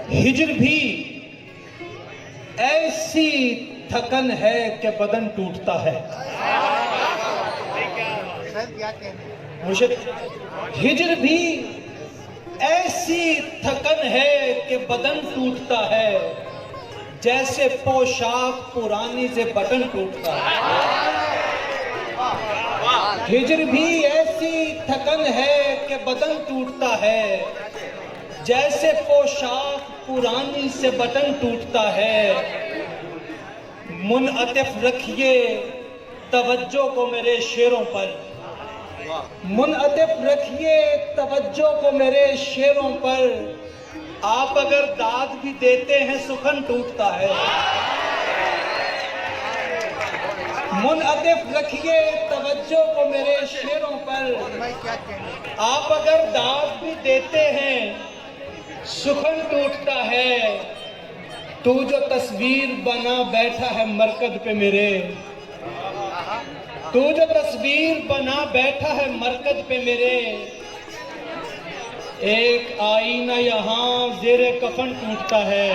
हिजर भी ऐसी थकन है कि बदन टूटता है। मुर्शिद, हिजर भी ऐसी थकन है कि बदन टूटता है, जैसे पोशाक पुरानी से बटन टूटता है। हिजर भी ऐसी थकन है कि बदन टूटता है, जैसे पोशाक पुरानी से बटन टूटता है। मुनअतिफ रखिए तवज्जो को मेरे शेरों पर, मुनअतिफ रखिए तवज्जो को मेरे शेरों पर। आप अगर दाद भी देते हैं सुखन टूटता है। मुनअतिफ रखिए तवज्जो को मेरे शेरों पर। आप अगर दाद भी देते हैं सुखन टूटता है। तू जो तस्वीर बना बैठा है मरकज पे मेरे, तू जो तस्वीर बना बैठा है मरकज पे मेरे, एक आईना यहाँ जेरे कफन टूटता है।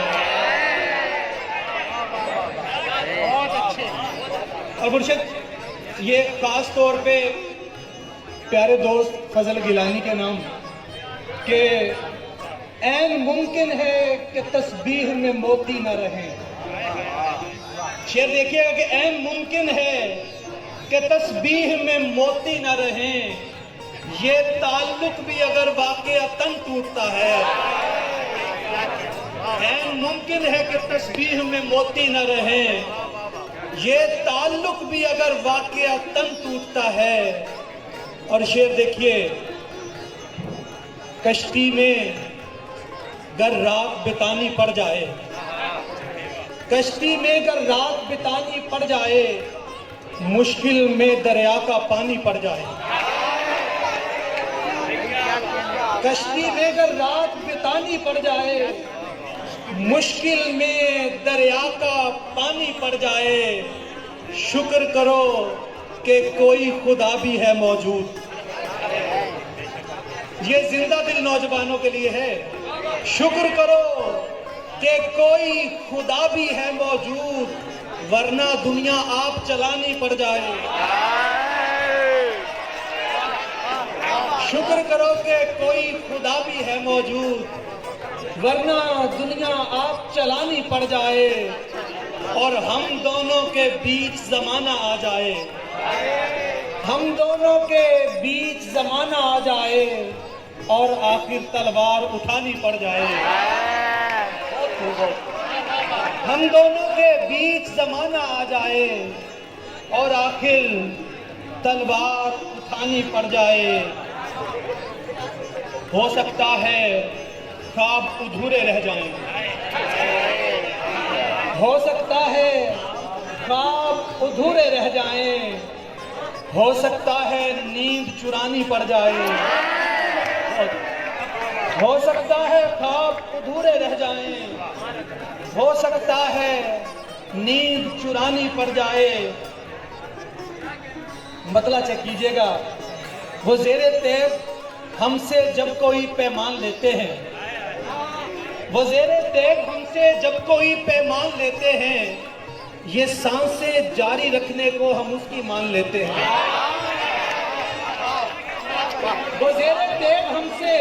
और मुर्शिद, ये खास तौर पे प्यारे दोस्त फजल गिलानी के नाम के ऐन मुमकिन है कि तस्बीह में मोती न रहे। शेर देखिएगा कि ऐन मुमकिन है कि तस्बीह में मोती न रहे, ये ताल्लुक भी अगर वाक़अतन टूटता है। ऐन मुमकिन है कि तस्बीह में मोती न रहे, ये ताल्लुक भी अगर वाक़अतन टूटता है। और शेर देखिए, कश्ती में अगर रात बितानी पड़ जाए, कश्ती में अगर रात बितानी पड़ जाए, मुश्किल में दरिया का पानी पड़ जाए। कश्ती में अगर रात बितानी पड़ जाए, मुश्किल में दरिया का पानी पड़ जाए, शुक्र करो कि कोई खुदा भी है मौजूद। ये जिंदा दिल नौजवानों के लिए है। शुक्र करो कि कोई खुदा भी है मौजूद, वरना दुनिया आप चलानी पड़ जाए। शुक्र करो कि कोई खुदा भी है मौजूद, वरना दुनिया आप चलानी पड़ जाए, और हम दोनों के बीच जमाना आ जाए। हम दोनों के बीच जमाना आ जाए और आखिर तलवार उठानी पड़ जाए। हम दोनों के बीच जमाना आ जाए और आखिर तलवार उठानी पड़ जाए। हो सकता है ख्वाब अधूरे रह जाएं, हो सकता है ख्वाब अधूरे रह जाएं, हो सकता है नींद चुरानी पड़ जाए, हो सकता है ख्वाब अधूरे रह जाएं, हो सकता है नींद चुरानी पड़ जाए। मतलब चेक कीजिएगा, वो ज़ेरे तेब हमसे जब कोई पैमान लेते हैं, वो ज़ेरे तेब हमसे जब कोई पैमान लेते हैं, ये सांसें जारी रखने को हम उसकी मान लेते हैं। वो ज़ेरे तेब हमसे,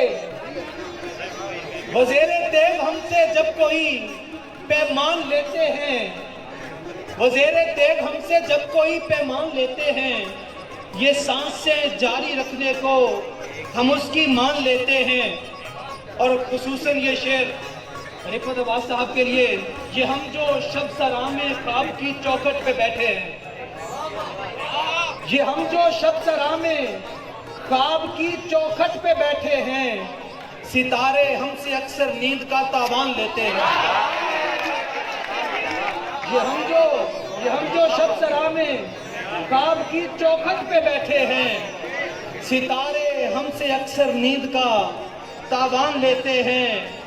वो ज़ेरे तेब हमसे जब कोई पैमान लेते हैं, वो ज़ेरे तेब हमसे जब कोई पैमान लेते हैं, ये सांसें जारी रखने को हम उसकी मान लेते हैं। और खुसूसन ये शेर रिफत अब्बास साहब के लिए, ये हम जो शब सरा में ख्वाब की चौखट पे बैठे हैं, ये हम जो शब सरा में ख्वाब की चौखट पे बैठे हैं, सितारे हमसे अक्सर नींद का तावान लेते हैं। ये हम जो शब सरा में ख्वाब की चौखट पे बैठे हैं, सितारे हमसे अक्सर नींद का तावान लेते हैं।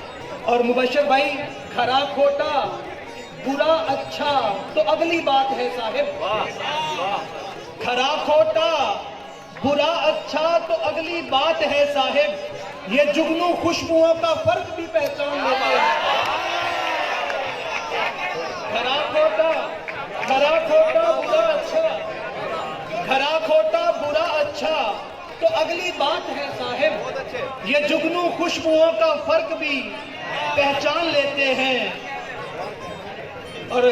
और मुबश्शिर भाई, खरा खोटा बुरा अच्छा तो अगली बात है साहिब, खरा खोटा बुरा अच्छा तो अगली बात है साहिब, ये जुगनू खुशबुओं का फर्क भी पहचान लेते हैं। खोटा बुरा अच्छा, खरा खोटा बुरा अच्छा। तो अगली बात है साहिब, ये जुगनू खुशबुओं का फर्क भी पहचान लेते हैं। और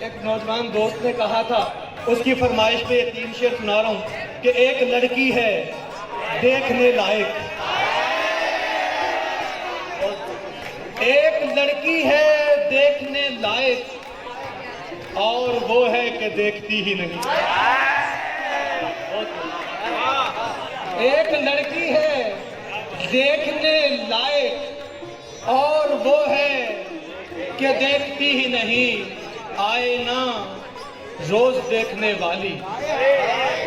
एक नौजवान दोस्त ने कहा था, उसकी फरमाइश पे 3 शेर सुना रहा हूं कि एक लड़की है देखने लायक, एक लड़की है देखने लायक, और वो है कि देखती ही नहीं। एक लड़की है देखने लायक, और वो है कि देखती ही नहीं। आईना रोज देखने वाली,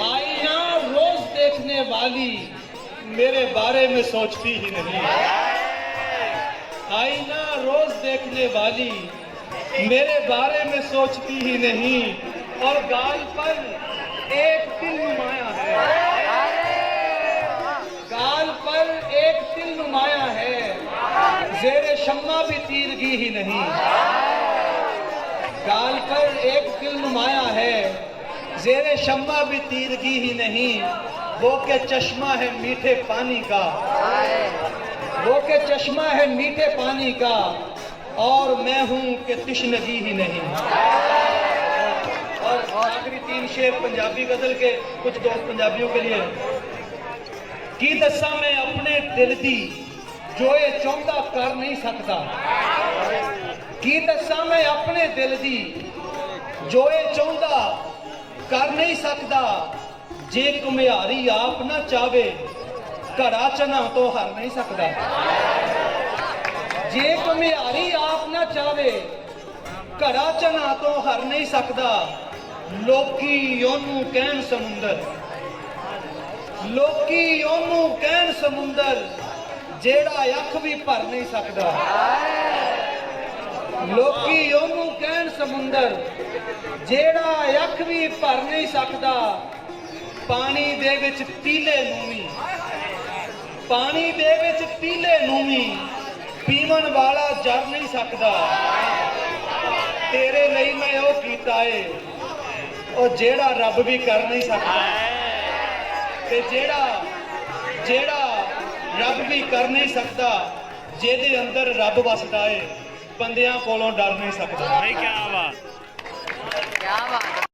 आईना रोज देखने वाली, मेरे बारे में सोचती ही नहीं। आईना रोज देखने वाली, मेरे बारे में सोचती ही नहीं। और गाल पर एक तिल नुमाया है, गाल पर एक तिल नुमाया है, ज़ेरे शम्मा भी तीरगी ही नहीं। गाल पर एक तिल नुमाया है, ज़ेरे शम्मा भी तीरगी ही नहीं। वो के चश्मा है मीठे पानी का, वो के चश्मा है मीठे पानी का, और मैं हूं कि तिश्नगी ही नहीं। और आखिरी 3 शेर पंजाबी गजल के, कुछ दोस्त पंजाबियों के लिए। की दसा मैं अपने दिल दी जो ये चाहता कर नहीं सकता, की दसा मैं अपने दिल दी जो ये चाहता कर नहीं सकता। जे घुमियारी आप ना चावे घड़ा चना तो हर नहीं सकता। जे घुमियारी आप ना चावे घड़ा चना तो हर नहीं सकता। लोकी ओनू कहन समुंदर, लोकी ओनू कहन समुंदर, जेड़ा अख भी भर नहीं सकता। लोकी ओनू कहन समुंदर, जेड़ा अख भी भर नहीं सकता। पानी दे विच पीले नूवी, पानी दे विच पीले नूवी, पीवन वाला जर नहीं सकता। तेरे लिए मैं ओ कीता है और जेड़ा रब भी कर नहीं सकता। ते जेड़ा जेड़ा रब भी कर नहीं सकता, जेदे अंदर रब वसदा है, बंदियां कोलों डर नहीं सकता। क्या बात, क्या बात।